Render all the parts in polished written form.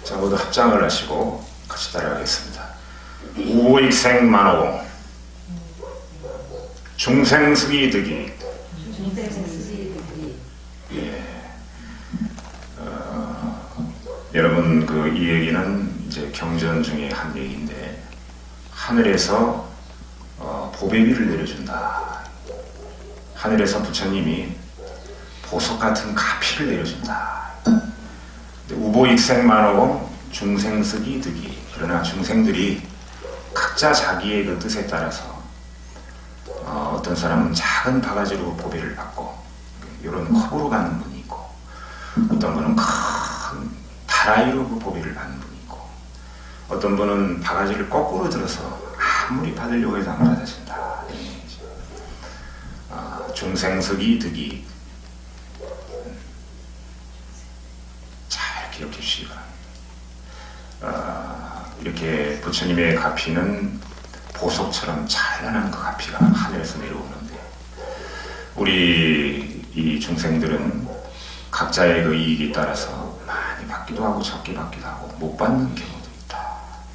자, 모두 합장을 하시고 같이 따라가겠습니다. 우익생 만호공 중생스기 득이. 예. 여러분 이 얘기는 이제 경전 중에 한 얘기인데, 하늘에서 보배비를 내려준다. 하늘에서 부처님이 보석 같은 가피를 내려준다. 우보익생만호공 중생스기 득이. 그러나 중생들이 각자 자기의 그 뜻에 따라서 어떤 사람은 작은 바가지로 보배를 받고 이런 컵으로 가는 분이 있고, 어떤 분은 큰 다라이로 그 보배를 받는 분이 있고, 어떤 분은 바가지를 거꾸로 들어서 아무리 받으려고 해도 안 받아진다. 중생스기 득이. 잘 기억해 주시기 바랍니다. 이렇게 부처님의 가피는 보석처럼 찬란한 그 가피가 하늘에서 내려오는데, 우리 이 중생들은 각자의 그 이익에 따라서 많이 받기도 하고 적게 받기도 하고 못 받는 경우도 있다.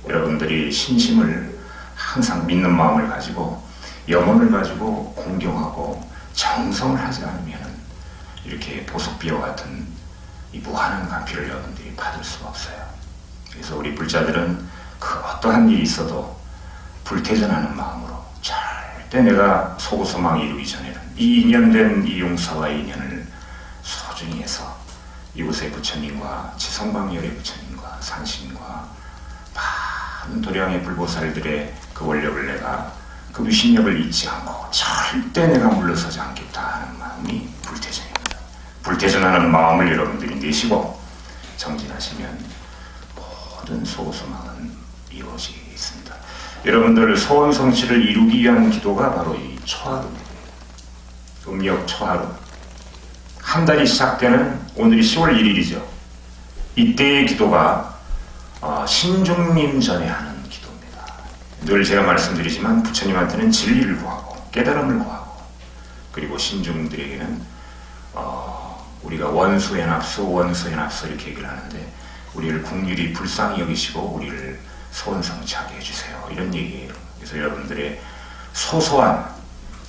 여러분들이 신심을 항상 믿는 마음을 가지고 염원을 가지고 공경하고 정성을 하지 않으면 이렇게 보석비와 같은 이 무한한 가피를 여러분들이 받을 수가 없어요. 그래서 우리 불자들은 그 어떠한 일이 있어도 불태전하는 마음으로 절대 내가 소구소망 이루기 전에는 이 인연된 이 용사와의 인연을 소중히 해서 이곳의 부처님과 지성방열의 부처님과 산신과 많은 도량의 불보살들의 그 원력을 내가 그 위신력을 잊지 않고 절대 내가 물러서지 않겠다 하는 마음이 불태전입니다. 불태전하는 마음을 여러분들이 내시고 정진하시면 모든 소소망은 이루어지게 있습니다. 여러분들 소원 성취를 이루기 위한 기도가 바로 이 초하루입니다. 음력 초하루. 한 달이 시작되는 오늘이 10월 1일이죠. 이때의 기도가 신중님 전에 하는 기도입니다. 늘 제가 말씀드리지만 부처님한테는 진리를 구하고 깨달음을 구하고, 그리고 신중들에게는 우리가 원수연합소 이렇게 얘기를 하는데, 우리를 국률이 불쌍히 여기시고 우리를 소원성취하게 해주세요, 이런 얘기예요. 그래서 여러분들의 소소한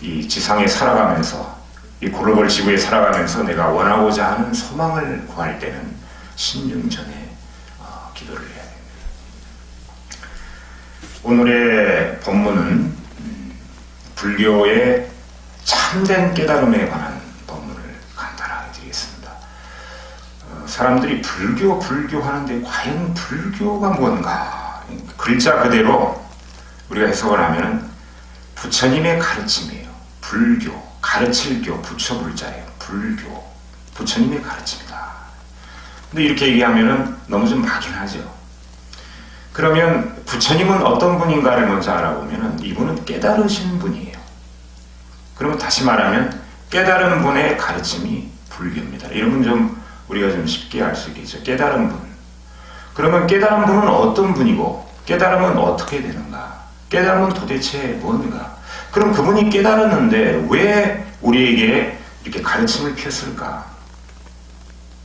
이 지상에 살아가면서, 이 고르골 지구에 살아가면서 내가 원하고자 하는 소망을 구할 때는 신중전에 기도를 해야 됩니다. 오늘의 본문은 불교의 참된 깨달음에 관한 본문을 간단하게 드리겠습니다. 사람들이 불교 하는데 과연 불교가 뭔가? 글자 그대로 우리가 해석을 하면 부처님의 가르침이에요. 불교, 가르칠 교, 부처 불자예요. 불교, 부처님의 가르침이다. 근데 이렇게 얘기하면 너무 좀 막연하죠. 그러면 부처님은 어떤 분인가를 먼저 알아보면 이분은 깨달으신 분이에요. 그러면 다시 말하면 깨달은 분의 가르침이 불교입니다. 이러면 좀 우리가 좀 쉽게 알 수 있겠죠. 깨달은 분. 그러면 깨달은 분은 어떤 분이고, 깨달음은 어떻게 되는가? 깨달음은 도대체 뭔가? 그럼 그분이 깨달았는데 왜 우리에게 이렇게 가르침을 폈을까?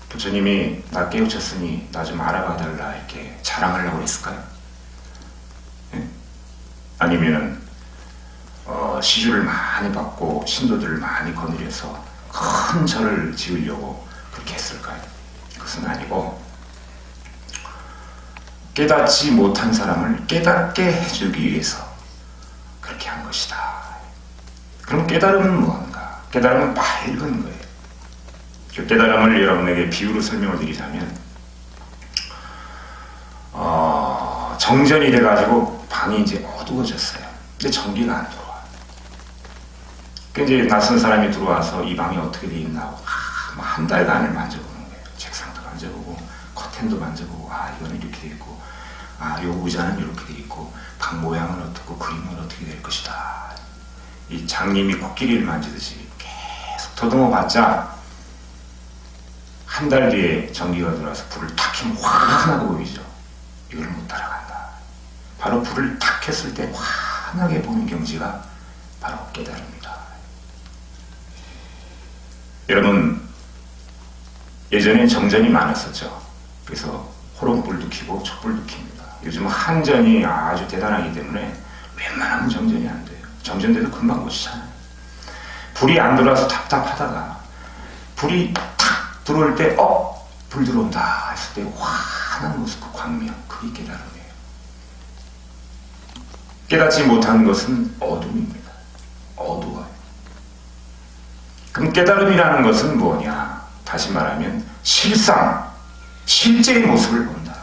부처님이 나 깨우쳤으니 나 좀 알아봐 달라 이렇게 자랑하려고 했을까요? 예? 아니면은 시주를 많이 받고 신도들을 많이 거느려서 큰 절을 지으려고 그렇게 했을까요? 그것은 아니고, 깨닫지 못한 사람을 깨닫게 해주기 위해서 그렇게 한 것이다. 그럼 깨달음은 무엇인가? 깨달음은 밝은 거예요. 그 깨달음을 여러분에게 비유로 설명을 드리자면, 정전이 돼가지고 방이 이제 어두워졌어요. 근데 전기가 안 들어와. 이제 낯선 사람이 들어와서 이 방이 어떻게 돼 있나 하고 한 달간을 만져보는 거예요. 책상도 만져보고 커튼도 만져보고, 이거는 이렇게 돼 있고, 요 의자는 이렇게 돼 있고, 방 모양은 어떻고 그림은 어떻게 될 것이다. 이 장님이 코끼리를 만지듯이 계속 더듬어 봤자 한 달 뒤에 전기가 들어와서 불을 탁 켜면 환하고 보이죠. 이걸 못 따라간다. 바로 불을 탁 켰을 때 환하게 보는 경지가 바로 깨달음이다. 여러분, 예전에 정전이 많았었죠. 그래서 호롱불도 켜고 촛불도 켭니다. 요즘은 한전이 아주 대단하기 때문에 웬만하면 정전이 안 돼요. 정전돼도 금방 고치잖아요. 불이 안 들어와서 답답하다가 불이 탁 들어올 때 불 들어온다 했을 때 환한 모습, 그 광명, 그게 깨달음이에요. 깨닫지 못하는 것은 어둠입니다. 어두워요. 그럼 깨달음이라는 것은 뭐냐? 다시 말하면 실상, 실제의 모습을 본다.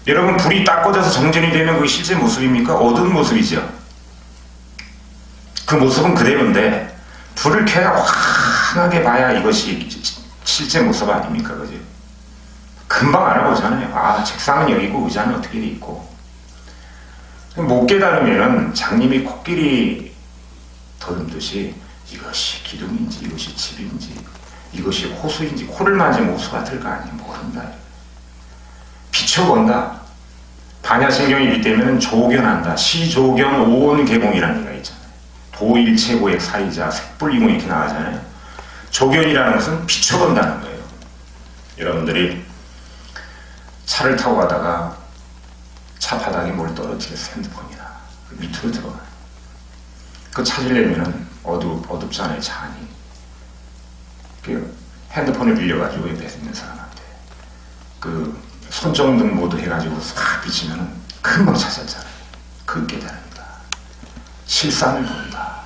여러분, 불이 딱 꺼져서 정전이 되면 그게 실제 모습입니까? 어두운 모습이죠. 그 모습은 그대로인데 불을 켜야 환하게 봐야 이것이 실제 모습 아닙니까? 그죠? 금방 알아보잖아요. 책상은 여기고 의자는 어떻게 돼 있고. 못 깨달으면 장님이 코끼리 더듬듯이 이것이 기둥인지 이것이 집인지 이것이 호수인지 코를 만지면 호수 같을 거 아니에요. 모른다. 비춰본다. 반야신경이기 때문에 조견한다. 시조견 오온개공이라는 얘기가 있잖아요. 도일체고액 사이자 색불이공 이렇게 나가잖아요. 조견이라는 것은 비춰본다는 거예요. 여러분들이 차를 타고 가다가 차 바닥에 뭘 떨어뜨려서 핸드폰이나 밑으로 들어가요. 그거 찾으려면 어둡잖아요. 차 안이. 그 핸드폰을 빌려가지고 옆에 있는 사람한테 그 손정등 모드 해가지고 싹 비치면 금방 찾았잖아요. 그 깨달음이다. 실상을 본다.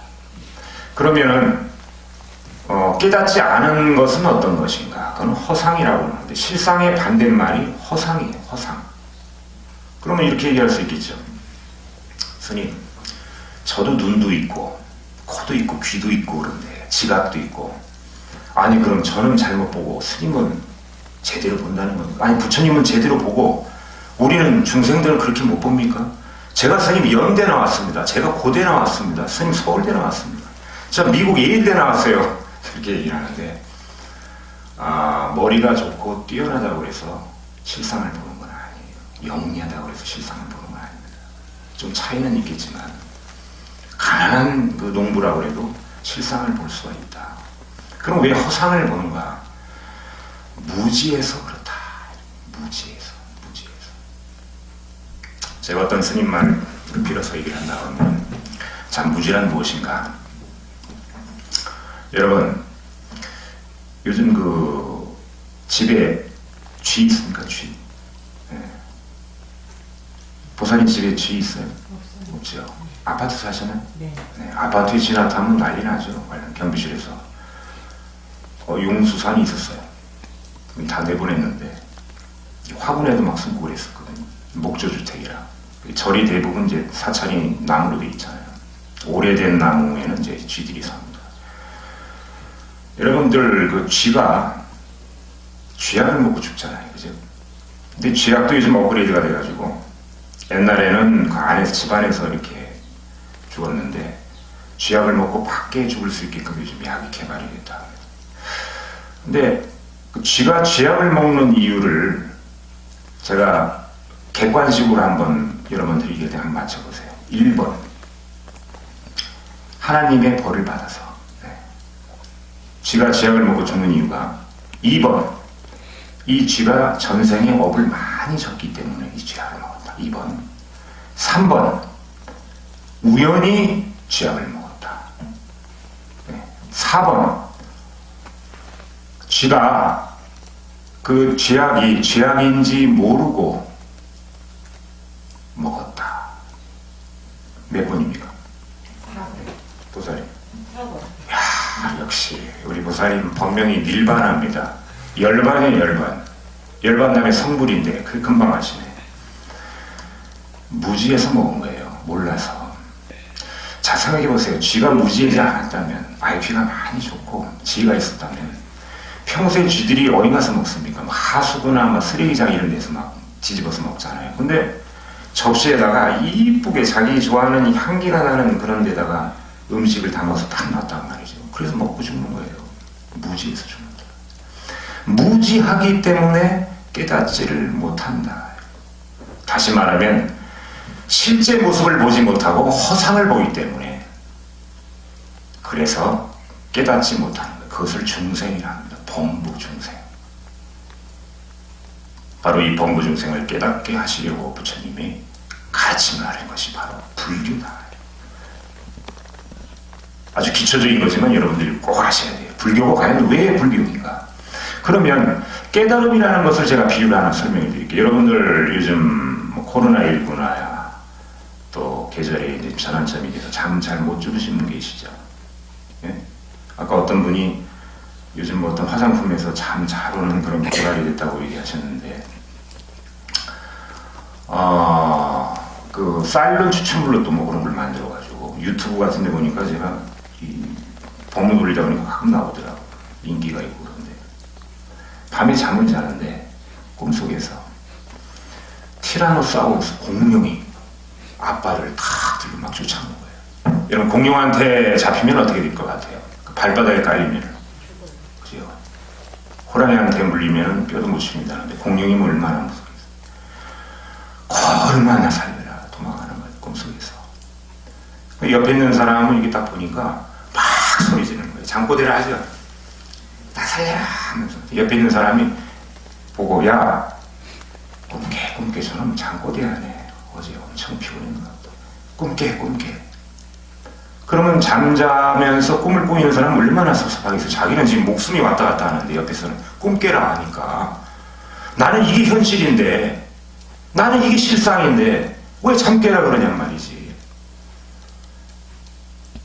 그러면은 깨닫지 않은 것은 어떤 것인가? 그건 허상이라고 하는데 실상의 반대말이 허상이에요. 허상. 그러면 이렇게 얘기할 수 있겠죠. 스님, 저도 눈도 있고 코도 있고 귀도 있고 그런데 지각도 있고 아니 그럼 저는 잘못 보고 스님은 제대로 본다는 겁니까? 아니 부처님은 제대로 보고 우리는 중생들은 그렇게 못 봅니까? 제가 스님 연대 나왔습니다. 제가 고대 나왔습니다. 스님 서울대 나왔습니다. 저 미국 예일대 나왔어요. 그렇게 얘기를 하는데 머리가 좋고 뛰어나다고 해서 실상을 보는 건 아니에요. 영리하다고 해서 실상을 보는 건 아닙니다. 좀 차이는 있겠지만 가난한 그 농부라고 해도 실상을 볼 수가 있다. 그럼 왜 허상을 보는가? 무지해서 그렇다. 무지해서. 제가 어떤 스님 말을 빌어서 얘기를 한다 하면 참 무지란 무엇인가? 여러분 요즘 그 집에 쥐 있습니까? 쥐. 네. 보살님 집에 쥐 있어요? 없죠. 아파트 사시나요? 네. 아파트에 쥐 나타나면 난리 나죠. 경비실에서. 용수산이 있었어요. 다 내보냈는데 화분에도 막 숨고 그랬었거든요. 목조주택이라. 절이 대부분 이제 사찰이 나무로 되어 있잖아요. 오래된 나무에는 이제 쥐들이 삽니다. 여러분들 그 쥐가 쥐약을 먹고 죽잖아요. 그죠? 근데 쥐약도 요즘 업그레이드가 돼가지고 옛날에는 그 안에서 집안에서 이렇게 죽었는데 쥐약을 먹고 밖에 죽을 수 있게끔 요즘 약이 개발이 됐다. 근데 그 쥐가 쥐약을 먹는 이유를 제가 객관식으로 한번 여러분들이 이게 한번 맞춰보세요. 1번 하나님의 벌을 받아서 쥐가 쥐약을 먹고 죽는 이유가 2번 이 쥐가 전생에 업을 많이 졌기 때문에 이 쥐약을 먹었다. 2번 3번 우연히 쥐약을 먹었다. 4번 쥐가 그 쥐약이 쥐약인지 모르고 먹었다. 몇 번입니까? 보살님. 야, 역시 우리 보살님 법명이 밀반합니다. 열반이에요, 열반. 열반 다음에 성불인데 그 금방 아시네. 무지해서 먹은 거예요. 몰라서. 자, 생각해보세요. 쥐가 무지하지 않았다면 IQ가 많이 좋고 지혜가 있었다면 평소에 쥐들이 어디 가서 먹습니까? 하수구나 쓰레기장 이런 데서 막 뒤집어서 먹잖아요. 근데 접시에다가 이쁘게 자기 좋아하는 향기가 나는 그런 데다가 음식을 담아서 딱 놨단 말이죠. 그래서 먹고 죽는 거예요. 무지해서 죽는다. 무지하기 때문에 깨닫지를 못한다. 다시 말하면 실제 모습을 보지 못하고 허상을 보기 때문에 그래서 깨닫지 못하는 거예요. 그것을 중생이라 합니다. 범부 중생. 바로 이 범부중생을 깨닫게 하시려고 부처님이 가르침을 하는 것이 바로 불교다. 아주 기초적인 거지만 여러분들이 꼭 아셔야 돼요. 불교가 과연 왜 불교인가? 그러면 깨달음이라는 것을 제가 비유를 하나 설명해 드릴게요. 여러분들 요즘 코로나19나 또 계절에 이제 전환점이 돼서 잠 잘 못 주무시는 분 계시죠? 예? 아까 어떤 분이 요즘 뭐 어떤 화장품에서 잠 잘 오는 그런 도달이 됐다고 얘기하셨는데, 그 사일런 추천물로 또 뭐 그런 걸 만들어가지고 유튜브 같은 데 보니까 제가 이 법문 올리다 보니까 가끔 나오더라고. 인기가 있고 그런데. 밤에 잠을 자는데 꿈속에서 티라노사우루스 공룡이 아빠를 탁 들고 막 쫓아오는 거예요. 여러분, 공룡한테 잡히면 어떻게 될 것 같아요? 그 발바닥에 깔리면. 그죠? 호랑이한테 물리면 뼈도 못 칩니다는데 공룡이면 얼마나 무섭겠어요. 얼마나 살려라 도망가는 거예요. 꿈속에서. 옆에 있는 사람은 이게 딱 보니까 막 소리 지르는 거예요. 잠꼬대를 하죠. 나 살려라 하면서. 옆에 있는 사람이 보고, 야, 꿈깨. 저놈 잠꼬대 하네. 어제 엄청 피곤했는 것 같다. 꿈깨. 그러면 잠자면서 꿈을 꾸는 사람은 얼마나 섭섭하겠어. 자기는 지금 목숨이 왔다 갔다 하는데 옆에서는 꿈깨라 하니까, 나는 이게 현실인데, 나는 이게 실상인데 왜 잠깨라 그러냔 말이지.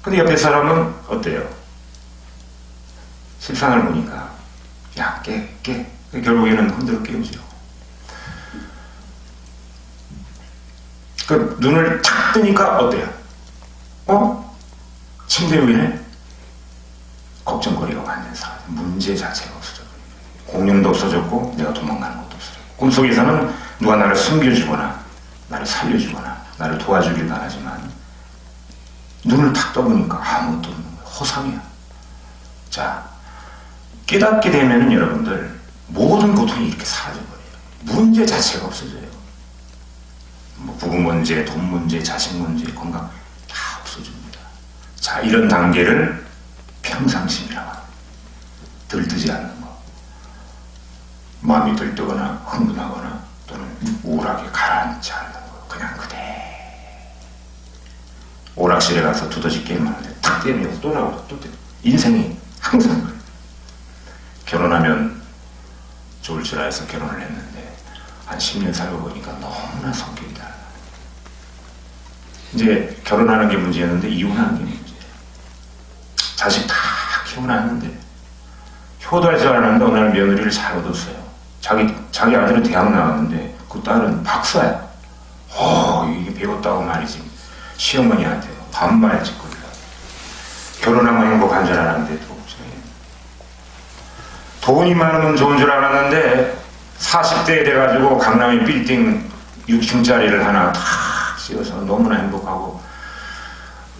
근데 옆에 사람은 어때요? 실상을 보니까 야, 깨. 결국에는 흔들어 깨우죠. 그 눈을 탁 뜨니까 어때요? 침대 위에 걱정거리가 완전 사라져. 문제 자체가 없어져. 공룡도 없어졌고 내가 도망가는 것도 없어졌고. 꿈속에서는 누가 나를 숨겨주거나 나를 살려주거나 나를 도와주길 바라지만 눈을 탁 떠보니까 아무것도 없는 거예요. 허상이야. 자, 깨닫게 되면은 여러분들 모든 고통이 이렇게 사라져버려요. 문제 자체가 없어져요. 뭐 부부 문제, 돈 문제, 자식 문제, 건강 다 없어집니다. 자, 이런 단계를 평상심이라고 합니다. 들뜨지 않는 거. 마음이 들뜨거나 흥분하거나 또는 우울하게 가라앉지 않는 거. 그냥 그대. 오락실에 가서 두더지 게임을 하는데 탁 때리면서 또 나오고 또 때리고. 인생이 항상 그래요. 결혼하면 좋을 줄 알아서 결혼을 했는데 한 10년 살고 보니까 너무나 성격이 달라. 이제 결혼하는 게 문제였는데 이혼하는 게 문제예요. 자식 다 키워놨는데 효도 할 줄 알았는데 어느 날 며느리를 잘 얻었어요. 자기 아들은 대학 나왔는데 그 딸은 박사야. 이게 배웠다고 말이지. 시어머니한테 반말 짓거리라. 결혼하면 행복한 줄 알았는데 돈이 많으면 좋은 줄 알았는데 40대에 돼가지고 강남에 빌딩 6층짜리를 하나 탁 씌워서 너무나 행복하고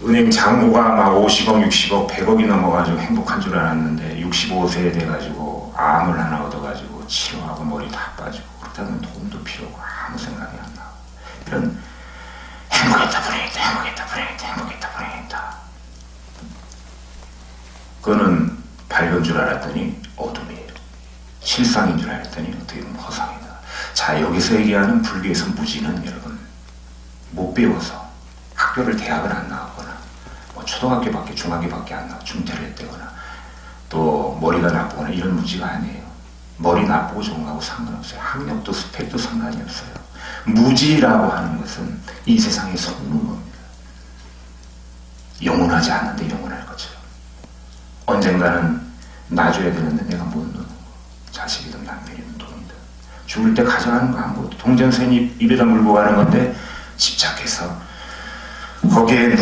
은행 잔고가 막 50억, 60억, 100억이 넘어가지고 행복한 줄 알았는데 65세에 돼가지고 암을 하나 얻어가지고 치료하고 머리 다 빠지고 그렇다면 돈도 필요 없고 아무 생각이 안 나. 이런 행복했다 불행했다. 그거는 밝은 줄 알았더니 어둠이에요. 실상인 줄 알았더니 어떻게 보면 허상이다. 자, 여기서 얘기하는 불교에서 무지는 여러분 못 배워서 학교를 대학을 안 나왔거나 뭐 초등학교밖에 중학교밖에 안 나와 중퇴를 했다거나 또 머리가 나쁘거나 이런 무지가 아니에요. 머리 나쁘고 좋은 거하고 상관없어요. 학력도 스펙도 상관이 없어요. 무지라고 하는 것은 이 세상에 속는 겁니다. 영원하지 않는데 영원할 것처럼. 언젠가는 놔줘야 되는데 내가 못 놓는 거. 자식이든 남편이든 돈이든. 죽을 때 가져가는 거 아무것도. 동전선이 입에다 물고 가는 건데 집착해서 거기에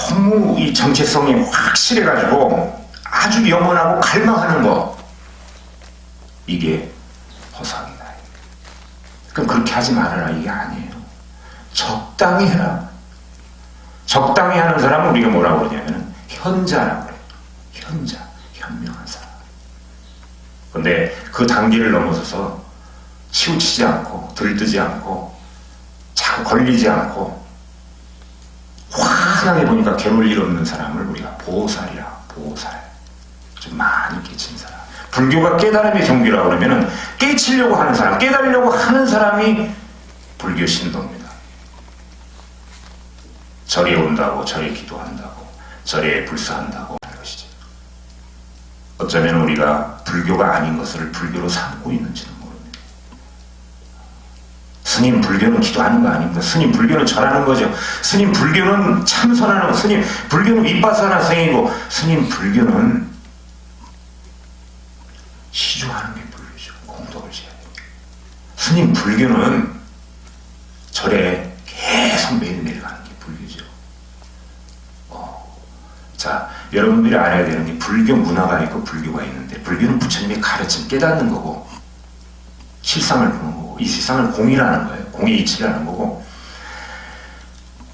너무 이 정체성이 확실해가지고 아주 영원하고 갈망하는 거. 이게 허상이다. 그럼 그렇게 하지 말아라. 이게 아니에요. 적당히 해라. 적당히 하는 사람은 우리가 뭐라고 그러냐면 현자라고 그래요. 현명한 사람. 근데 그 단계를 넘어서서 치우치지 않고 들뜨지 않고 자꾸 걸리지 않고 화장해 보니까 괴물 일 없는 사람을 우리가 보살이라. 보살. 좀 많이 깨친 사람. 불교가 깨달음의 종교라고 그러면은 깨치려고 하는 사람, 깨달으려고 하는 사람이 불교 신도입니다. 절에 온다고, 절에 기도한다고, 절에 불사한다고 하는 것이죠. 어쩌면 우리가 불교가 아닌 것을 불교로 삼고 있는지는 모릅니다. 스님 불교는 기도하는 거 아닙니다. 스님 불교는 절하는 거죠. 스님 불교는 참선하는 거, 스님 불교는 윗바사나 생이고, 스님 불교는 시주하는 게 불교죠. 공덕을 지어야 됩니다. 스님 불교는 절에 계속 매일매일 가는 게 불교죠. 자, 여러분들이 알아야 되는 게 불교 문화가 있고 불교가 있는데, 불교는 부처님의 가르침 깨닫는 거고 실상을 보는 거고, 이 실상을 공이라는 거예요. 공의 이치라는 거고,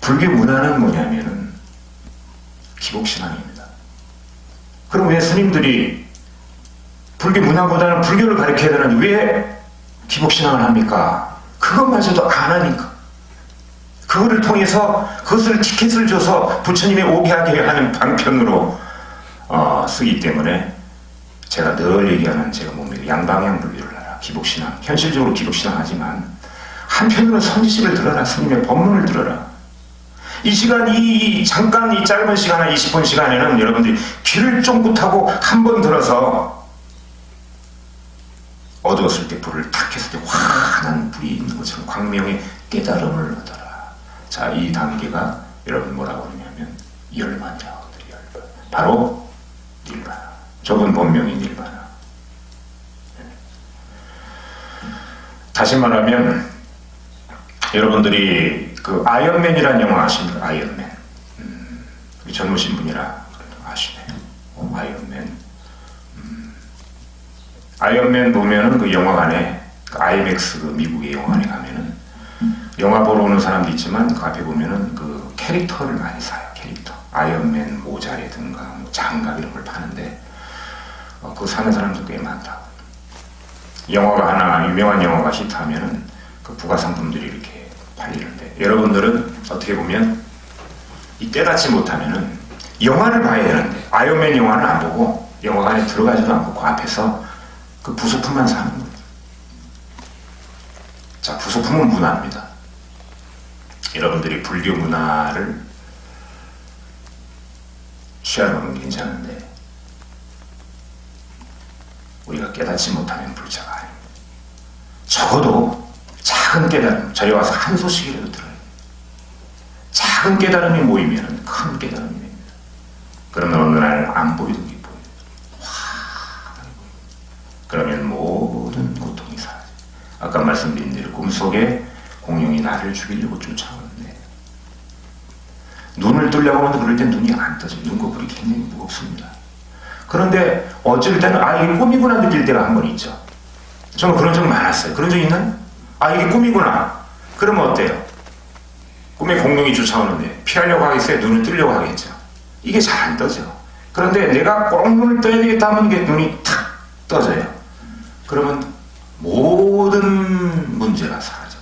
불교 문화는 뭐냐면은 기복신앙입니다. 그럼 왜 스님들이 불교 문화보다는 불교를 가르쳐야 되는데 왜 기복신앙을 합니까? 그것마저도 안 하니까. 그거를 통해서 그것을 티켓을 줘서 부처님이 오게 하게 하는 방편으로 쓰기 때문에 제가 늘 얘기하는, 제가 뭡니까? 양방향 불교를 하라. 기복신앙. 현실적으로 기복신앙 하지만 한편으로는 선지식을 들어라. 스님의 법문을 들어라. 이 시간, 잠깐 이 짧은 시간, 한 20분 시간에는 여러분들이 귀를 쫑긋하고 한 번 들어서 어두웠을 때 불을 탁 했을 때 환한 불이 있는 것처럼 광명의 깨달음을 얻어라. 자, 이 단계가 여러분 뭐라고 그러냐면 열반이라고 하거든요. 열반. 바로 닐바나. 좁은 본명이 닐바나. 다시 말하면 여러분들이 그 아이언맨이라는 영화 아십니까? 아이언맨. 젊으신 분이라 아시네요. 아이언맨. 아이언맨 보면은 그 영화관에, 그 아이맥스 그 미국의 영화관에 가면은 영화 보러 오는 사람도 있지만 그 앞에 보면은 그 캐릭터를 많이 사요. 캐릭터. 아이언맨 모자라든가 뭐 장갑 이런 걸 파는데 그거 사는 사람도 꽤 많다. 영화가 하나, 유명한 영화가 히트하면은 그 부가 상품들이 이렇게 팔리는데, 여러분들은 어떻게 보면 이 깨닫지 못하면은 영화를 봐야 되는데 아이언맨 영화는 안 보고 영화관에 들어가지도 않고 그 앞에서 그 부속품만 사는 거예요. 자, 부속품은 문화입니다. 여러분들이 불교 문화를 취하는 건 괜찮은데 우리가 깨닫지 못하면 불자가 아닙니다. 적어도 작은 깨달음, 저희 와서 한 소식이라도 들어요. 작은 깨달음이 모이면 큰 깨달음이 됩니다. 그러면 어느 날 안 보이던 게 보여요. 환하게 보여요. 그러면 모든 고통이 사라져요. 아까 말씀드린 대로 꿈속에 공룡이 나를 죽이려고 쫓아오는데 눈을 뜨려고 하는데 그럴 땐 눈이 안 떠져요. 눈꺼풀이 굉장히 무겁습니다. 그런데 어쩔 때는 이게 꿈이구나 느낄 때가 한 번 있죠. 저는 그런 적 많았어요. 그런 적 있나요? 이게 꿈이구나. 그러면 어때요? 꿈에 공룡이 쫓아오는데 피하려고 하겠어요? 눈을 뜨려고 하겠죠. 이게 잘 안 떠져. 그런데 내가 꼭 눈을 떠야 되겠다 하면 이게 눈이 탁 떠져요. 그러면 모든 문제가 사라져.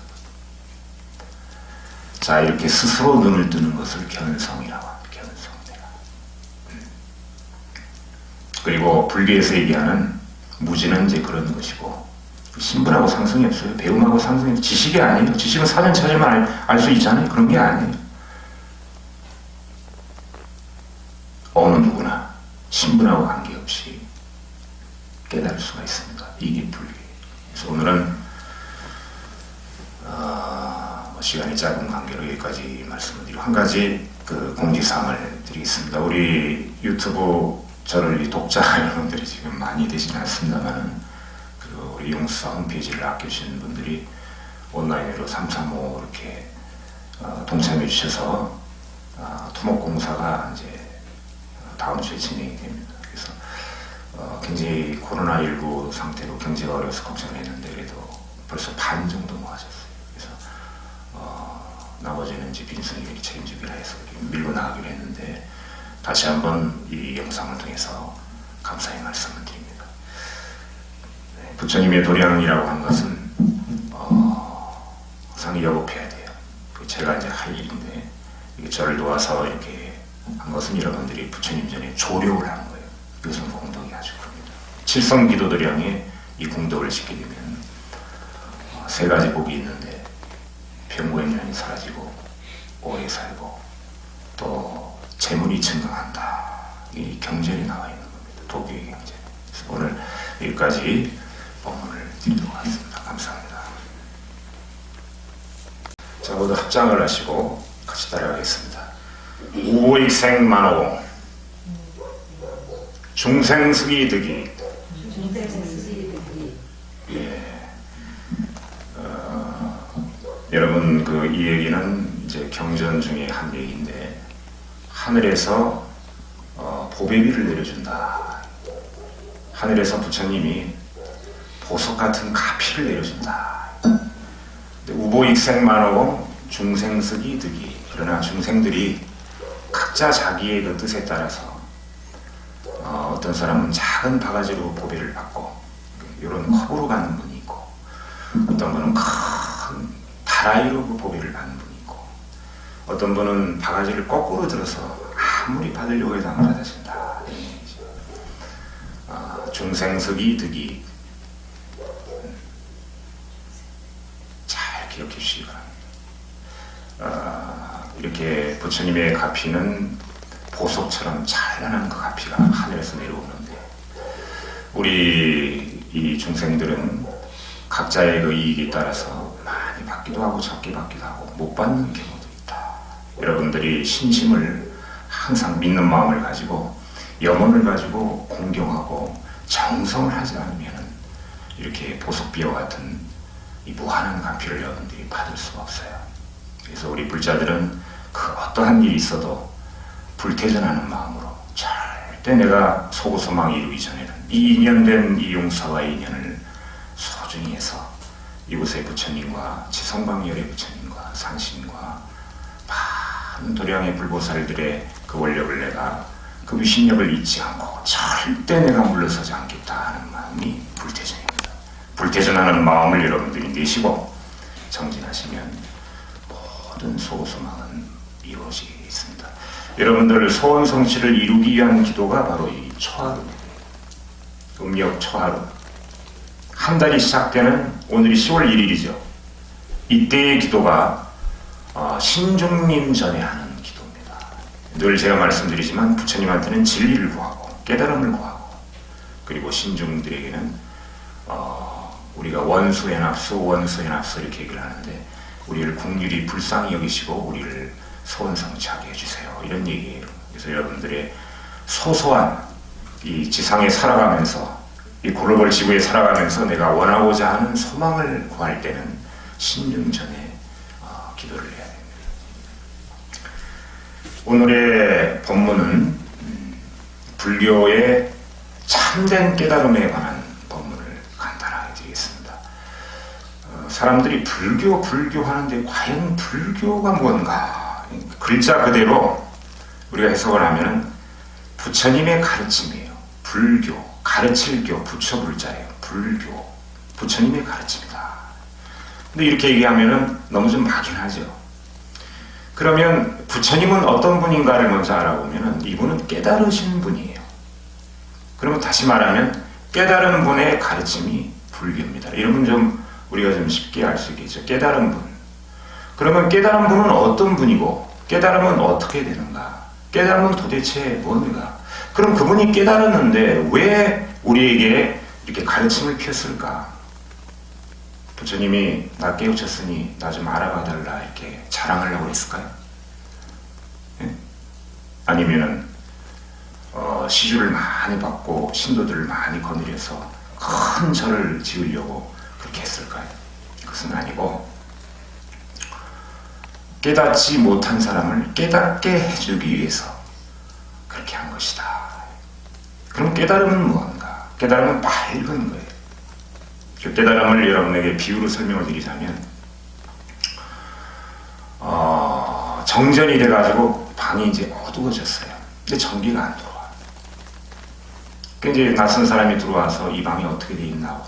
자, 이렇게 스스로 눈을 뜨는 것을 견성이라고 합니다. 견성이라. 그리고 불교에서 얘기하는 무지는 이제 그런 것이고, 신분하고 상승이 없어요. 배움하고 상승이 없어요. 지식이 아니에요. 지식은 사전 찾으면 알 수 있잖아요. 그런 게 아니에요. 어느 누구나 신분하고 관계없이 깨달을 수가 있습니다. 이게 불교예요. 그래서 오늘은 시간이 짧은 관계로 여기까지 말씀을 드리고, 한 가지 그 공지사항을 드리겠습니다. 우리 유튜브 저를 독자 여러분들이 지금 많이 되지는 않습니다만은, 그리고 우리 용수사 홈페이지를 아껴주시는 분들이 온라인으로 335 이렇게 동참해 주셔서 토목공사가 이제 다음 주에 진행이 됩니다. 그래서 굉장히 코로나19 상태로 경제가 어려워서 걱정을 했는데 그래도 벌써 반 정도 모아졌어요. 그래서 나머지는 이제 빈승이 책임지기로 해서 밀고 나가기로 했는데, 다시 한번 이 영상을 통해서 감사의 말씀을 드립니다. 네, 부처님의 도량이라고 한 것은 항상 여급해야 돼요. 제가 이제 할 일인데, 저를 도와서 이렇게 한 것은 여러분들이 부처님 전에 조력을 하는 거예요. 이것은 공덕이 아주 큽니다. 칠성기도들 향해 이 공덕을 짓게 되면 세 가지 복이 있는데 병고행년이 사라지고 오래 살고 또 재물이 증강한다. 이 경전이 나와 있는 겁니다. 도교의 경전. 오늘 여기까지 법문을 드리도록 하겠습니다. 감사합니다. 자, 모두 합장을 하시고 같이 따라가겠습니다. 우보익생 만호공 중생스기 득이. 예. 여러분 이 얘기는 이제 경전 중에 한 얘기인데 하늘에서 보배비를 내려준다. 하늘에서 부처님이 보석 같은 가피를 내려준다. 우보익생만호공 중생스기 득이. 그러나 중생들이 각자 자기의 그 뜻에 따라서 어떤 사람은 작은 바가지로 보배를 받고 이런 컵으로 받는 분이 있고 어떤 분은 큰 다라이로 그 보배를 받는 분이 있고 어떤 분은 바가지를 거꾸로 들어서 아무리 받으려고 해도 안 받아진다. 중생스기 득이. 잘 기억해 주시기 바랍니다. 이렇게 부처님의 가피는 보석처럼 찬란한 그 가피가 하늘에서 내려오는데 우리 이 중생들은 각자의 그 이익에 따라서 많이 받기도 하고 적게 받기도 하고 못 받는 경우도 있다. 여러분들이 신심을 항상 믿는 마음을 가지고 염원을 가지고 공경하고 정성을 하지 않으면 이렇게 보석비와 같은 이 무한한 가피를 여러분들이 받을 수가 없어요. 그래서 우리 불자들은 그 어떠한 일이 있어도 불태전하는 마음으로 절대 내가 소고소망 이루기 전에는 이 인연된 이 용사와의 인연을 소중히 해서 이곳의 부처님과 지성방열의 부처님과 산신과 많은 도량의 불보살들의 그 원력을 내가 그 위신력을 잊지 않고 절대 내가 물러서지 않겠다 하는 마음이 불태전입니다. 불태전하는 마음을 여러분들이 내시고 정진하시면 모든 소소망은 이루어지게 있습니다. 여러분들 소원 성취를 이루기 위한 기도가 바로 이 초하루입니다. 음력 초하루. 한 달이 시작되는 오늘이 10월 1일이죠. 이때의 기도가 신중님 전에 하는 기도입니다. 늘 제가 말씀드리지만 부처님한테는 진리를 구하고 깨달음을 구하고 그리고 신중들에게는 우리가 원수해납수 이렇게 얘기를 하는데 우리를 긍휼히 불쌍히 여기시고 우리를 소원 성취하게 해주세요. 이런 얘기예요. 그래서 여러분들의 소소한 이 지상에 살아가면서 이 글로벌 지구에 살아가면서 내가 원하고자 하는 소망을 구할 때는 신중 전에 기도를 해야 됩니다. 오늘의 본문은 불교의 참된 깨달음에 관한 본문을 간단하게 드리겠습니다. 사람들이 불교 하는데 과연 불교가 뭔가? 글자 그대로 우리가 해석을 하면 부처님의 가르침이에요. 불교, 가르칠 교, 부처 불자예요. 불교, 부처님의 가르침이다. 근데 이렇게 얘기하면 너무 좀 막연하죠. 그러면 부처님은 어떤 분인가를 먼저 알아보면 이분은 깨달으신 분이에요. 그러면 다시 말하면 깨달은 분의 가르침이 불교입니다. 이러면 좀 우리가 좀 쉽게 알 수 있겠죠. 깨달은 분. 그러면 깨달은 분은 어떤 분이고 깨달음은 어떻게 되는가? 깨달음은 도대체 뭔가? 그럼 그분이 깨달았는데 왜 우리에게 이렇게 가르침을 폈을까? 부처님이 나 깨우쳤으니 나 좀 알아봐달라 이렇게 자랑하려고 했을까요? 네? 아니면은 시주를 많이 받고 신도들을 많이 거느려서 큰 절을 지으려고 그렇게 했을까요? 그것은 아니고 깨닫지 못한 사람을 깨닫게 해주기 위해서 그렇게 한 것이다. 그럼 깨달음은 무언가? 깨달음은 밝은 거예요. 그 깨달음을 여러분에게 비유로 설명을 드리자면 정전이 돼가지고 방이 이제 어두워졌어요. 근데 전기가 안 들어와. 이제 낯선 사람이 들어와서 이 방이 어떻게 돼 있나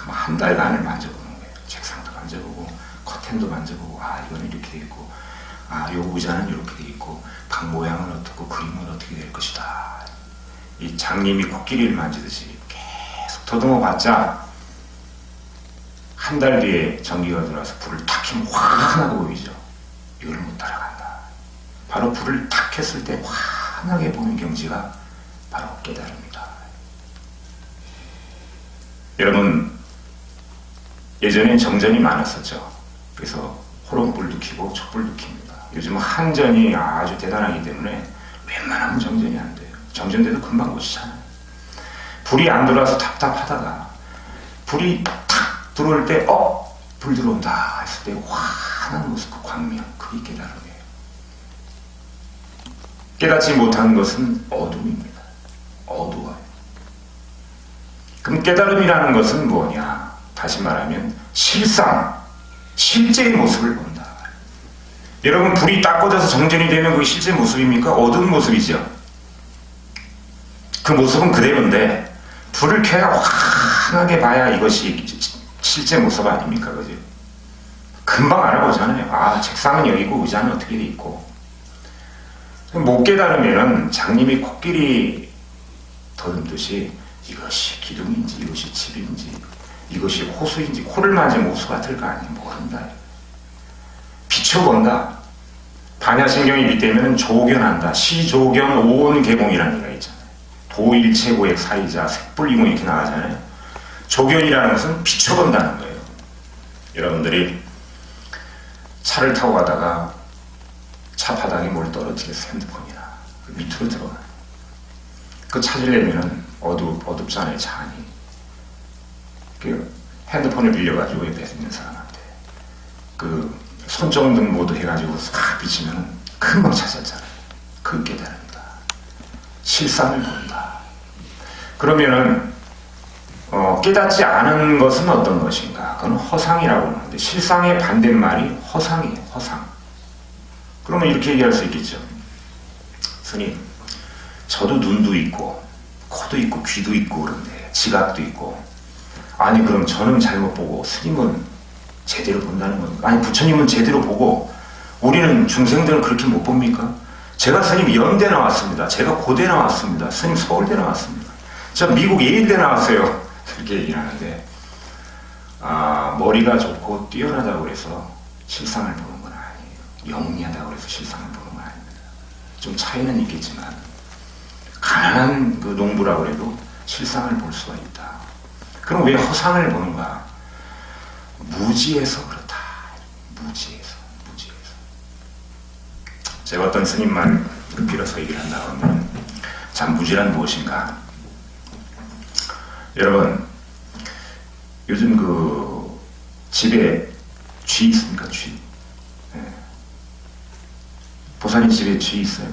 한 달간을 만져보는 거예요. 책상도 만져보고 커튼도 만져보고 이거는 이렇게 돼 있고 요 의자는 이렇게 돼 있고 방 모양은 어떻고 그림은 어떻게 될 것이다. 이 장님이 코끼리를 만지듯이 더듬어 봤자 한 달 뒤에 전기가 들어와서 불을 탁 켜면 환하게 보이죠. 이걸 못 따라간다. 바로 불을 탁 켰을 때 환하게 보이는 경지가 바로 깨달음이다. 여러분, 예전엔 정전이 많았었죠. 그래서 호롱불도 켜고 촛불도 켭니다. 요즘은 한전이 아주 대단하기 때문에 웬만하면 정전이 안 돼요. 정전돼도 금방 고치잖아요. 불이 안 들어와서 답답하다가 불이 탁 들어올 때 불 들어온다 했을 때 환한 모습, 그 광명, 그게 깨달음이에요. 깨닫지 못하는 것은 어둠입니다. 어두워요. 그럼 깨달음이라는 것은 뭐냐? 다시 말하면 실상, 실제의 모습을 본다. 여러분, 불이 딱 꺼져서 정전이 되면 그게 실제 모습입니까? 어두운 모습이죠. 그 모습은 그대로인데 불을 켜야 환하게 봐야 이것이 실제 모습 아닙니까? 그죠? 금방 알아보잖아요. 아, 책상은 여기고 의자는 어떻게 돼 있고. 못 깨달으면 장님이 코끼리 더듬듯이 이것이 기둥인지 이것이 집인지 이것이 호수인지 코를 만지면 호수 같을 거 아니에요. 모른다. 비춰본다. 반야신경이 밑되면 조견한다. 시조견 오온개봉이라는 얘기가 있잖아요. 도일체고액 사이자 색불이공 이렇게 나가잖아요. 조견이라는 것은 비춰본다는 거예요. 여러분들이 차를 타고 가다가 차 바닥에 뭘 떨어뜨려서 핸드폰이나 그 밑으로 들어가요. 그 찾으려면 어둡잖아요. 차 안이. 그 핸드폰을 빌려가지고 옆에 있는 사람한테 그 손정등 모드 해가지고 싹 비치면 금방 찾았잖아요. 그 깨달음이다. 실상을 본다. 그러면은 깨닫지 않은 것은 어떤 것인가? 그건 허상이라고 하는데 실상의 반대말이 허상이에요. 허상. 그러면 이렇게 얘기할 수 있겠죠. 스님, 저도 눈도 있고 코도 있고 귀도 있고 그런데 지각도 있고 아니 그럼 저는 잘못 보고 스님은 제대로 본다는 겁니까? 아니 부처님은 제대로 보고 우리는 중생들은 그렇게 못 봅니까? 제가 스님 연대 나왔습니다. 제가 고대 나왔습니다. 스님 서울대 나왔습니다. 저 미국 예일대 나왔어요. 그렇게 얘기를 하는데 머리가 좋고 뛰어나다고 해서 실상을 보는 건 아니에요. 영리하다고 해서 실상을 보는 건 아닙니다. 좀 차이는 있겠지만 가난한 그 농부라고 해도 실상을 볼 수가 있다. 그럼 왜 허상을 보는가? 무지해서 그렇다. 무지해서. 제가 어떤 스님 말을 빌어서 얘기를 한다 하면 참 무지란 무엇인가? 여러분, 요즘 그 집에 쥐 있습니까? 쥐. 네. 보살님 집에 쥐 있어요?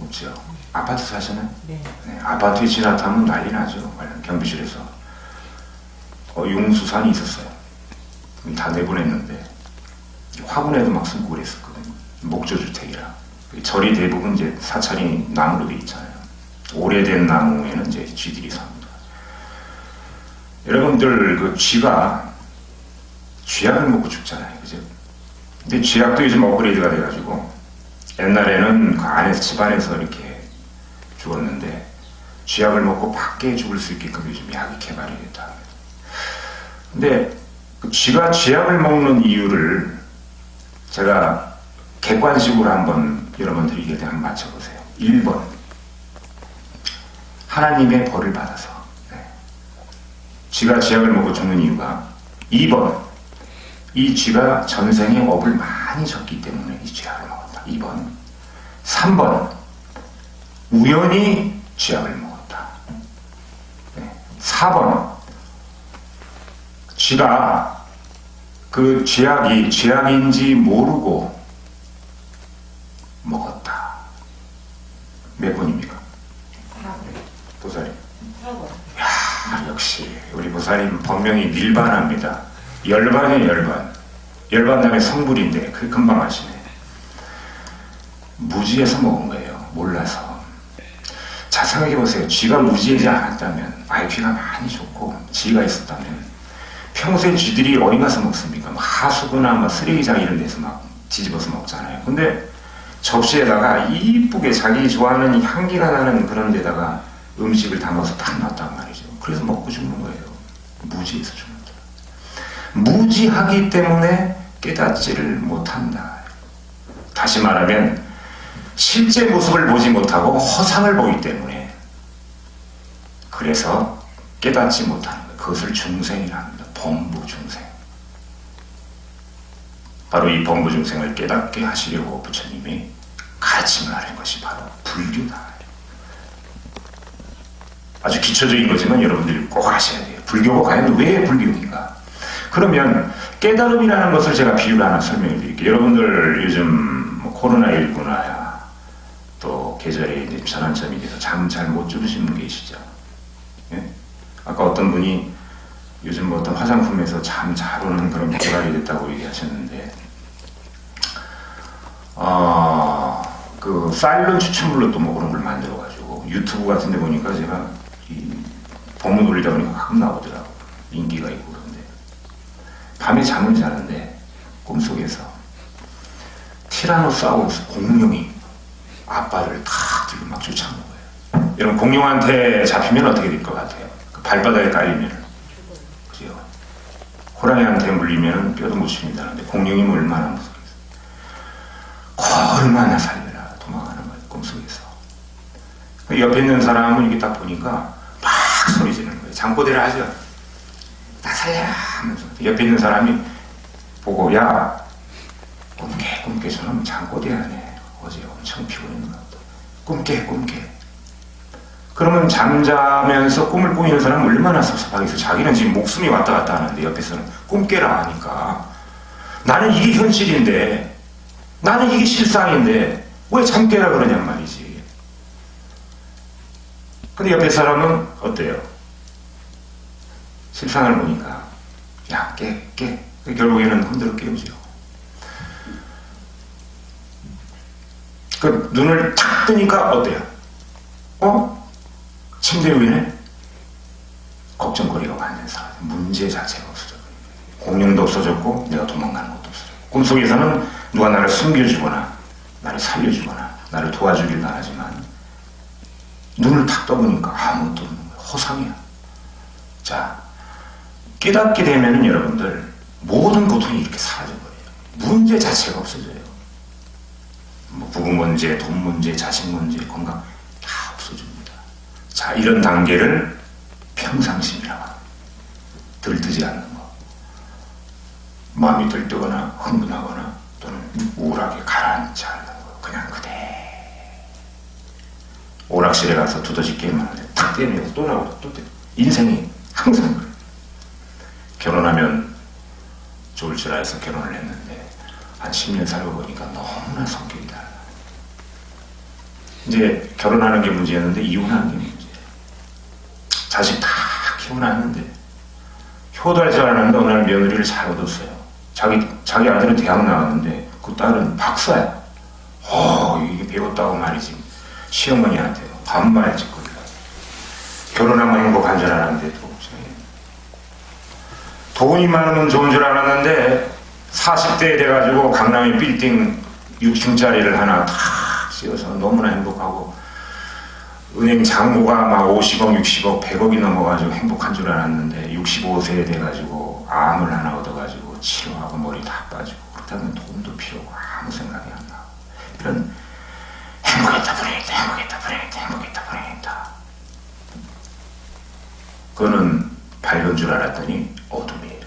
없죠. 아파트 사시나요? 네. 네. 아파트에 쥐 나타나면 난리 나죠. 경비실에서. 용수산이 있었어요. 다 내보냈는데 화분에도 막 숨고 그랬었거든요. 목조주택이라. 절이 대부분 이제 사찰이 나무로 돼 있잖아요. 오래된 나무에는 이제 쥐들이 삽니다. 여러분들 그 쥐가 쥐약을 먹고 죽잖아요. 그죠? 근데 쥐약도 요즘 업그레이드가 돼가지고 옛날에는 그 안에서 집안에서 이렇게 죽었는데 쥐약을 먹고 밖에 죽을 수 있게끔 요즘 약이 개발이 됐다. 근데 그 쥐가 쥐약을 먹는 이유를 제가 객관식으로 한번 여러분들에게 한번 맞춰보세요. 1번 하나님의 벌을 받아서 쥐가 쥐약을 먹고 죽는 이유가 2번 이 쥐가 전생에 업을 많이 졌기 때문에 이 쥐약을 먹었다. 2번 3번 우연히 쥐약을 먹었다. 4번 쥐가 그 쥐약이 쥐약인지 모르고 먹었다. 몇 번입니까? 보살님. 야, 역시 우리 보살님 법명이 밀반합니다. 열반이에요, 열반. 열반 다음에 성불인데 그게 금방 하시네. 무지해서 먹은 거예요. 몰라서. 자, 생각해보세요. 쥐가 무지하지 않았다면 IQ가 많이 좋고 지혜가 있었다면 평소에 쥐들이 어디 가서 먹습니까? 하수구나 막 쓰레기장 이런 데서 막 뒤집어서 먹잖아요. 근데 접시에다가 이쁘게 자기 좋아하는 향기가 나는 그런 데다가 음식을 담아서 딱 놨단 말이죠. 그래서 먹고 죽는 거예요. 무지해서 죽는다. 무지하기 때문에 깨닫지를 못한다. 다시 말하면 실제 모습을 보지 못하고 허상을 보기 때문에 그래서 깨닫지 못하는 거예요. 그것을 중생이라 합니다. 범부중생. 바로 이 범부중생을 깨닫게 하시려고 부처님이 가르침을 하는 것이 바로 불교다. 아주 기초적인 거지만 여러분들이 꼭 아셔야 돼요. 불교가 과연 왜 불교인가? 그러면 깨달음이라는 것을 제가 비유를 하나 설명해 드릴게요. 여러분들 요즘 코로나19나 또 계절에 이제 전환점이 돼서 잠 잘 못 주무시는 분 계시죠? 예? 아까 어떤 분이 요즘 뭐 어떤 화장품에서 잠 잘 오는 그런 개발이 됐다고 얘기하셨는데, 그 사일런 추출물로 또 뭐 그런 걸 만들어가지고 유튜브 같은 데 보니까 제가 이 본문 올리다 보니까 가끔 나오더라고. 인기가 있고 그런데 밤에 잠을 자는데 꿈속에서 티라노사우루스 공룡이 아빠를 탁 들고 막 쫓아오는 거예요. 여러분 공룡한테 잡히면 어떻게 될 것 같아요? 그 발바닥에 깔리면 그죠? 호랑이한테 물리면 뼈도 못 칩니다. 근데 공룡이 뭐 얼마나 무섭겠어요? 얼마나 살려라 도망가는 거예요. 꿈속에서. 옆에 있는 사람은 이게 딱 보니까 막 소리 지르는 거예요. 잠꼬대를 하죠. 나 살려라 하면서 옆에 있는 사람이 보고 야 꿈깨 저놈 잠꼬대 안 해. 어제 엄청 피곤했는 것 같다. 꿈깨 그러면 잠자면서 꿈을 꾸미는 사람은 얼마나 섭섭하겠어. 자기는 지금 목숨이 왔다 갔다 하는데 옆에서는 꿈깨라 하니까 나는 이게 현실인데 나는 이게 실상인데 왜 잠깨라 그러냔 말이지. 근데 옆에 사람은 어때요? 실상을 보니까 야 깨 결국에는 흔들어 깨우죠. 그 눈을 탁 뜨니까 어때요? 침대 위에 걱정거리가 완전 사라져. 문제 자체가 없어져. 공룡도 없어졌고 내가 도망가는 것도 없어져. 꿈속에서는 누가 나를 숨겨주거나 나를 살려주거나 나를 도와주길 바라지만 눈을 탁 떠보니까 아무것도 없는 거야. 허상이야. 자, 깨닫게 되면은 여러분들 모든 고통이 이렇게 사라져버려요. 문제 자체가 없어져요. 뭐 부부 문제, 돈 문제, 자식 문제, 건강 다 없어집니다. 자, 이런 단계를 평상심이라고 합니다. 들뜨지 않는 거. 마음이 들뜨거나 흥분하거나 또는 우울하게 가라앉지 않는 거. 그냥 그대. 오락실에 가서 두더지 게임을 하는데 탁 때리면서 또 나오고 또 때리고. 인생이 항상 그래요. 결혼하면 좋을 줄 알아서 결혼을 했는데 한 10년 살고 보니까 너무나 성격이 달라. 이제 결혼하는 게 문제였는데 이혼하는 게 문제예요. 자식 다 키워놨는데 효도할 줄 알았는데 어느 날 며느리를 잘 얻었어요. 자기 아들은 대학 나왔는데 그 딸은 박사야. 이게 배웠다고 말이지. 시어머니한테 반말 짓거리가. 결혼하면 행복한 줄 알았는데 또 돈이 많으면 좋은 줄 알았는데 40대에 돼가지고 강남에 빌딩 6층짜리를 하나 탁 씌워서 너무나 행복하고 은행 잔고가 막 50억, 60억, 100억이 넘어가지고 행복한 줄 알았는데 65세에 돼가지고 암을 하나 얻어가지고 치료하고 머리 다 빠지고 그렇다면 돈도 필요 없고 아무 생각이 안 나고 이런 행복했다 불행했다 그거는 밝은 줄 알았더니 어둠이에요.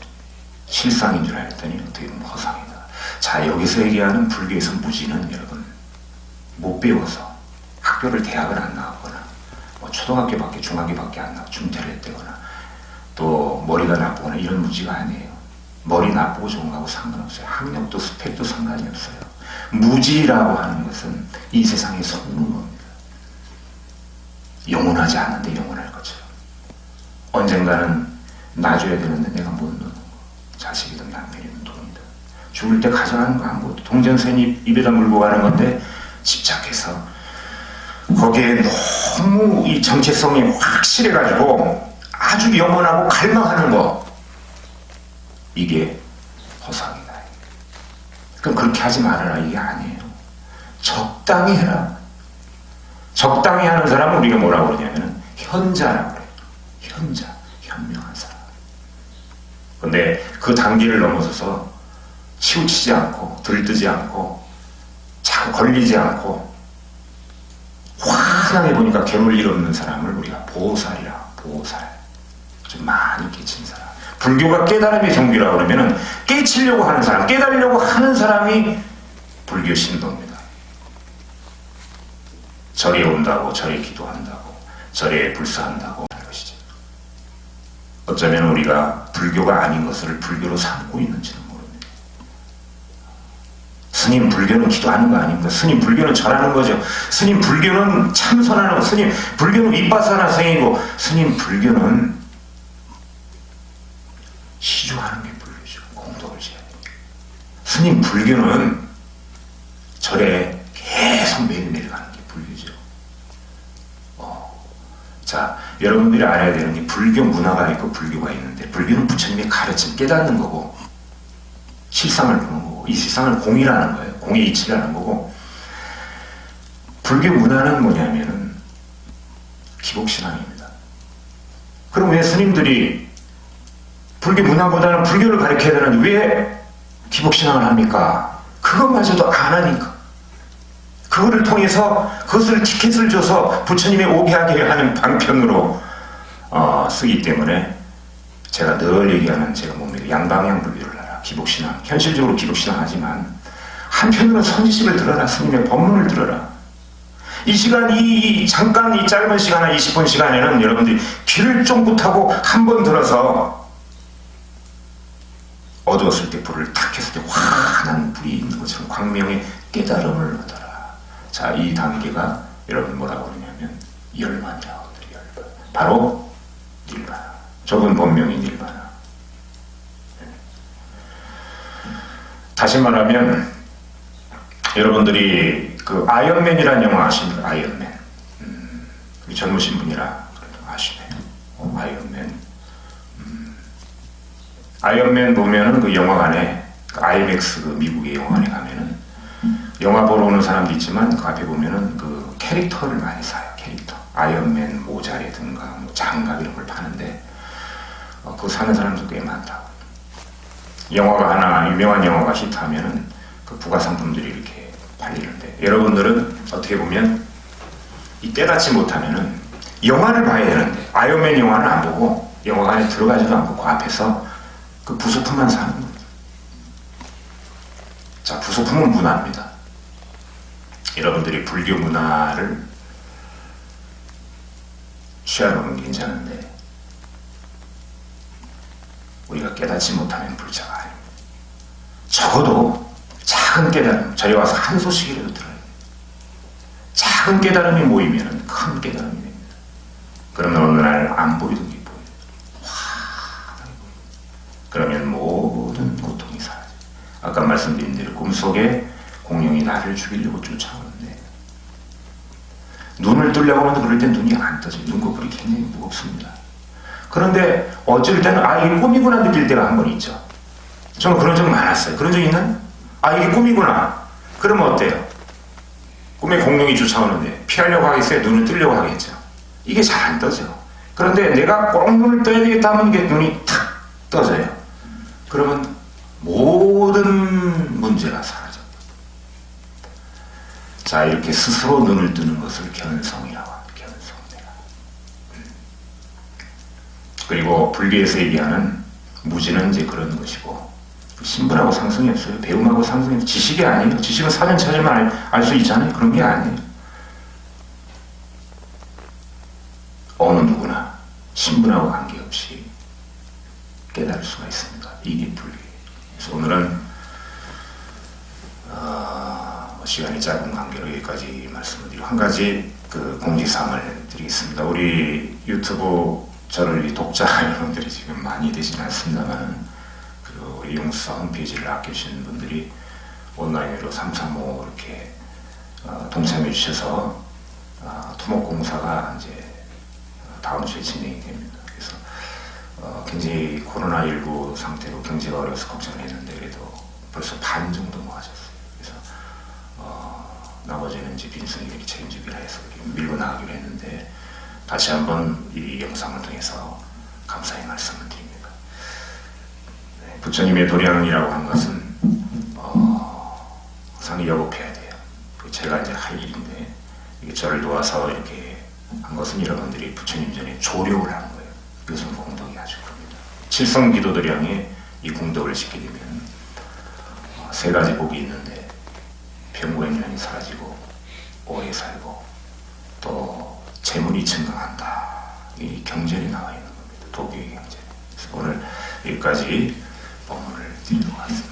실상인 줄 알았더니 어떻게 보면 허상이다. 자, 여기서 얘기하는 불교에서 무지는 여러분 못 배워서 학교를 대학을 안 나왔거나 뭐 초등학교밖에 중학교밖에 안 나와 중퇴를 했다거나 또 머리가 나쁘거나 이런 무지가 아니에요. 머리 나쁘고 좋은 거하고 상관없어요. 학력도 스펙도 상관이 없어요. 무지라고 하는 것은 이 세상에 속는 겁니다. 영원하지 않는데 영원할 것처럼 언젠가는 놔줘야 되는데 내가 못 놓는 거. 자식이든 남편이든 돈이든 죽을 때 가져가는 거 아무것도 동전센이 입에다 물고 가는 건데 집착해서 거기에 너무 이 정체성이 확실해가지고 아주 영원하고 갈망하는 거 이게 허상이다. 그럼 그렇게 하지 말아라 이게 아니에요. 적당히 해라. 적당히 하는 사람은 우리가 뭐라고 그러냐면 현자라고 그래요. 현자. 근데 그 단계를 넘어서서 치우치지 않고 들뜨지 않고 자꾸 걸리지 않고 환하게 보니까 괴물 일 없는 사람을 우리가 보살이라, 보살. 좀 많이 깨친 사람. 불교가 깨달음의 종교라고 그러면은 깨치려고 하는 사람, 깨달으려고 하는 사람이 불교 신도입니다. 절에 온다고, 절에 기도한다고, 절에 불사한다고 하는 것이죠. 어쩌면 우리가 불교가 아닌 것을 불교로 삼고 있는지는 모릅니다. 스님 불교는 기도하는 거 아닙니까? 스님 불교는 절하는 거죠. 스님 불교는 참선하는 거, 스님 불교는 윗바사나 성이고, 스님 불교는 시주하는 게 불교죠. 공덕을 지어야 됩니다. 스님 불교는 절에 계속 매일매일 가는 게 불교죠. 자, 여러분들이 알아야 되는 게 불교 문화가 있고 불교가 있는데, 불교는 부처님의 가르침 깨닫는 거고 실상을 보는 거고, 이 실상을 공이라는 거예요. 공의 이치라는 거고, 불교 문화는 뭐냐면은 기복신앙입니다. 그럼 왜 스님들이 불교 문화보다는 불교를 가르쳐야 되는데 왜 기복신앙을 합니까? 그것마저도 안 하니까. 그거를 통해서 그것을 티켓을 줘서 부처님의 오게 하게 하는 방편으로 쓰기 때문에 제가 늘 얘기하는, 제가 뭡니까? 양방향 불교를 하라. 기복신앙. 현실적으로 기복신앙 하지만 한편으로는 선지식을 들어라. 스님의 법문을 들어라. 이 시간, 잠깐 이 짧은 시간, 20분 시간에는 여러분들이 귀를 쫑긋하고 한 번 들어서 어두웠을 때 불을 탁 켰을 때 환한 불이 있는 것처럼 광명의 깨달음을 얻어라. 자, 이 단계가 여러분 뭐라고 그러냐면 열반이라고 하거든요. 열반. 바로 닐바나. 좁은 본명이 닐바나. 다시 말하면 여러분들이 그 아이언맨이라는 영화 아십니까? 아이언맨. 젊으신 분이라 아시네요. 아이언맨. 아이언맨 보면은 그 영화관에, 그 아이맥스 그 미국의 영화관에 가면은 영화 보러 오는 사람도 있지만 그 앞에 보면은 그 캐릭터를 많이 사요. 캐릭터. 아이언맨 모자라든가 뭐 장갑 이런 걸 파는데 그거 사는 사람도 꽤 많다고. 영화가 하나, 유명한 영화가 히트하면은 그 부가 상품들이 이렇게 팔리는데, 여러분들은 어떻게 보면 이 깨닫지 못하면은 영화를 봐야 되는데 아이언맨 영화는 안 보고 영화관에 들어가지도 않고 그 앞에서 그 부속품만 사는 겁니다. 자, 부속품은 문화입니다. 여러분들이 불교 문화를 취하는 건 괜찮은데 우리가 깨닫지 못하면 불자가 아닙니다. 적어도 작은 깨달음, 저리 와서 한 소식이라도 들어요. 작은 깨달음이 모이면 큰 깨달음이 됩니다. 그러면 어느 날 안 보이던 게 보여요. 환하게 보여요. 그러면 모든 고통이 사라져요. 아까 말씀드린 대로 꿈속에 공룡이 나를 죽이려고 쫓아오는데 눈을 뜨려고 하는데 그럴 땐 눈이 안 떠져요. 눈꺼풀이 굉장히 무겁습니다. 그런데 어쩔 때는 이게 꿈이구나 느낄 때가 한 번 있죠. 저는 그런 적 많았어요. 그런 적 있나요? 이게 꿈이구나. 그러면 어때요? 꿈에 공룡이 쫓아오는데 피하려고 하겠어요? 눈을 뜨려고 하겠죠. 이게 잘 안 떠져. 그런데 내가 꼭 눈을 떠야 되겠다 하면 이게 눈이 탁 떠져요. 그러면 모든 문제가 사라져. 자, 이렇게 스스로 눈을 뜨는 것을 견성이라고 합니다. 견성내라. 그리고 불교에서 얘기하는 무지는 이제 그런 것이고, 신분하고 상승이 없어요. 배움하고 상승이 없어요. 지식이 아니에요. 지식은 사전 찾으면 알 수 있잖아요. 그런 게 아니에요. 어느 누구나 신분하고 관계없이 깨달을 수가 있습니다. 이게 불교예요. 그래서 오늘은 시간이 짧은 관계로 여기까지 말씀을 드리고, 한 가지 그 공지사항을 드리겠습니다. 우리 유튜브 저를 독자 여러분들이 지금 많이 되진 않습니다만, 우리 용수사 홈페이지를 아껴주시는 분들이 온라인으로 335 이렇게 동참해 주셔서 토목공사가 이제 다음 주에 진행이 됩니다. 그래서 굉장히 코로나19 상태로 경제가 어려워서 걱정했는데 그래도 벌써 반 정도 모아졌어요. 그래서 나머지는 이제 빈승이 이렇게 책임지기로 해서 이렇게 밀고 나가기로 했는데, 다시 한번 이 영상을 통해서 감사의 말씀을 드립니다. 부처님의 도량이라고 한 것은 항상 여급해야 돼요. 제가 이제 할 일인데 이게 저를 도와서 이렇게 한 것은 여러분들이 부처님 전에 조력을 하는 거예요. 이것은 공덕이 아주 큽니다. 칠성기도도량에 이 공덕을 짓게 되면 세 가지 복이 있는데 병고행년이 사라지고 오래 살고 또 재물이 증강한다. 이 경전이 나와 있는 겁니다. 도교의 경전. 그래서 오늘 여기까지 법문을 드리도록 하겠습니다.